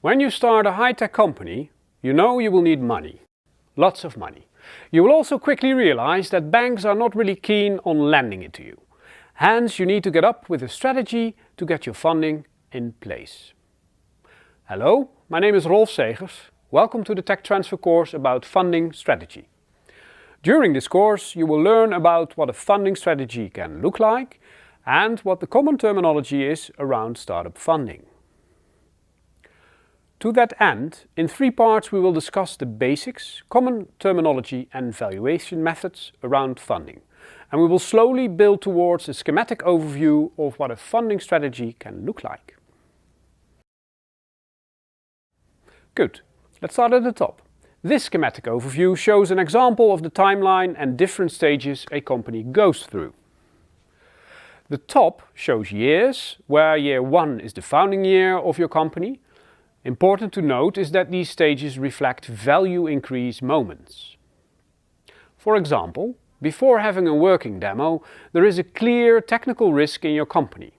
When you start a high-tech company, you know you will need money. Lots of money. You will also quickly realize that banks are not really keen on lending it to you. Hence, you need to get up with a strategy to get your funding in place. Hello, my name is Rolf Segers. Welcome to the Tech Transfer course about funding strategy. During this course, you will learn about what a funding strategy can look like and what the common terminology is around startup funding. To that end, in 3 parts we will discuss the basics, common terminology and valuation methods around funding. And we will slowly build towards a schematic overview of what a funding strategy can look like. Good, let's start at the top. This schematic overview shows an example of the timeline and different stages a company goes through. The top shows years, where year 1 is the founding year of your company. Important to note is that these stages reflect value increase moments. For example, before having a working demo, there is a clear technical risk in your company.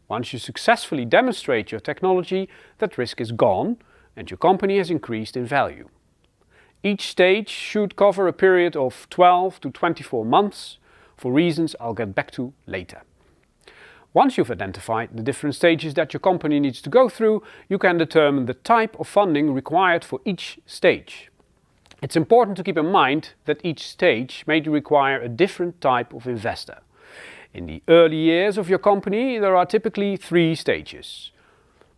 Once you successfully demonstrate your technology, that risk is gone and your company has increased in value. Each stage should cover a period of 12 to 24 months, for reasons I'll get back to later. Once you've identified the different stages that your company needs to go through, you can determine the type of funding required for each stage. It's important to keep in mind that each stage may require a different type of investor. In the early years of your company, there are typically 3 stages: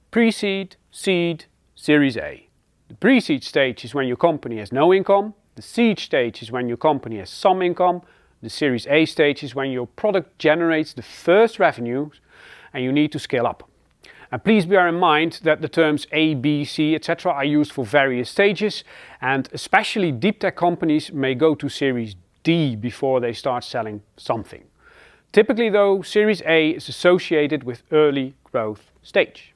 pre-seed, seed, Series A. The pre-seed stage is when your company has no income, the seed stage is when your company has some income, the Series A stage is when your product generates the first revenues and you need to scale up. And please bear in mind that the terms A, B, C, etc. are used for various stages, and especially deep tech companies may go to Series D before they start selling something. Typically though, Series A is associated with early growth stage.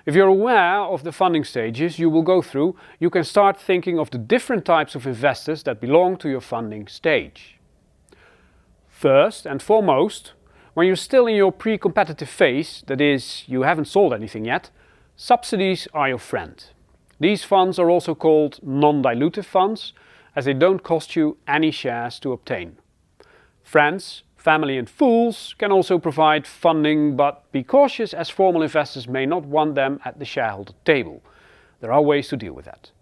If you're aware of the funding stages you will go through, you can start thinking of the different types of investors that belong to your funding stage. First and foremost, when you're still in your pre-competitive phase, that is, you haven't sold anything yet, subsidies are your friend. These funds are also called non-dilutive funds, as they don't cost you any shares to obtain. Friends, family and fools can also provide funding, but be cautious as formal investors may not want them at the shareholder table. There are ways to deal with that.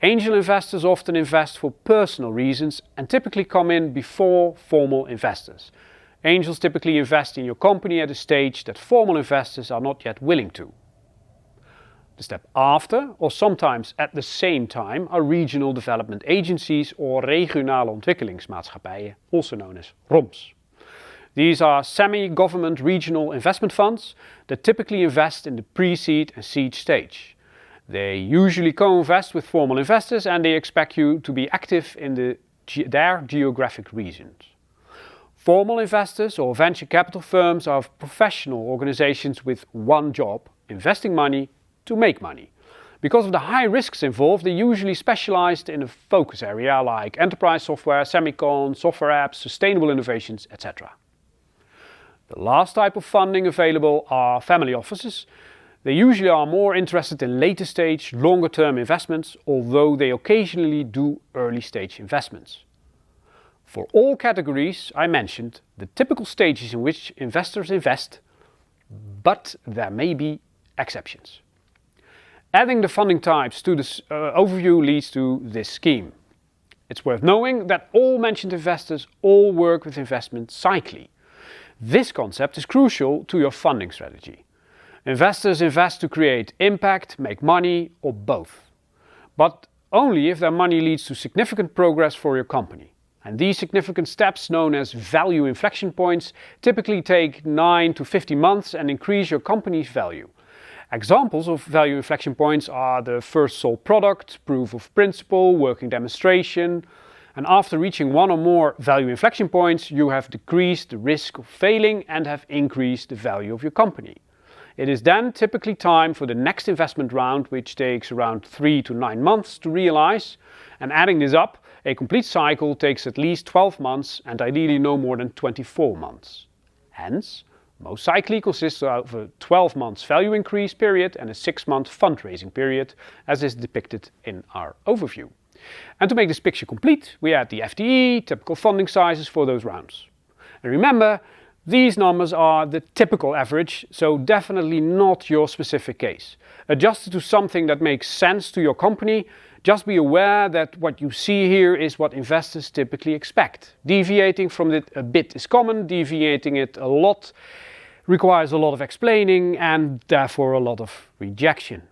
Angel investors often invest for personal reasons and typically come in before formal investors. Angels typically invest in your company at a stage that formal investors are not yet willing to. The step after, or sometimes at the same time, are regional development agencies or regionale ontwikkelingsmaatschappijen, also known as ROMs. These are semi-government regional investment funds that typically invest in the pre-seed and seed stage. They usually co-invest with formal investors and they expect you to be active in their geographic regions. Formal investors or venture capital firms are professional organizations with one job, investing money to make money. Because of the high risks involved, they usually specialized in a focus area like enterprise software, semicon, software apps, sustainable innovations, etc. The last type of funding available are family offices. They usually are more interested in later stage, longer term investments, although they occasionally do early stage investments. For all categories I mentioned, the typical stages in which investors invest, but there may be exceptions. Adding the funding types to this overview leads to this scheme. It's worth knowing that all mentioned investors all work with investment cyclically. This concept is crucial to your funding strategy. Investors invest to create impact, make money, or both. But only if their money leads to significant progress for your company. And these significant steps, known as value inflection points, typically take 9 to 15 months and increase your company's value. Examples of value inflection points are the first sold product, proof of principle, working demonstration. And after reaching one or more value inflection points, you have decreased the risk of failing and have increased the value of your company. It is then typically time for the next investment round, which takes around 3 to 9 months to realize. And adding this up, a complete cycle takes at least 12 months and ideally no more than 24 months. Hence, Most cyclically consists of a 12 months value increase period and a 6-month fundraising period, as is depicted in our overview. And to make this picture complete, we add the FTE, typical funding sizes for those rounds. And remember, these numbers are the typical average, so definitely not your specific case. Adjusted to something that makes sense to your company, just be aware that what you see here is what investors typically expect. Deviating from it a bit is common, deviating it a lot requires a lot of explaining and therefore a lot of rejection.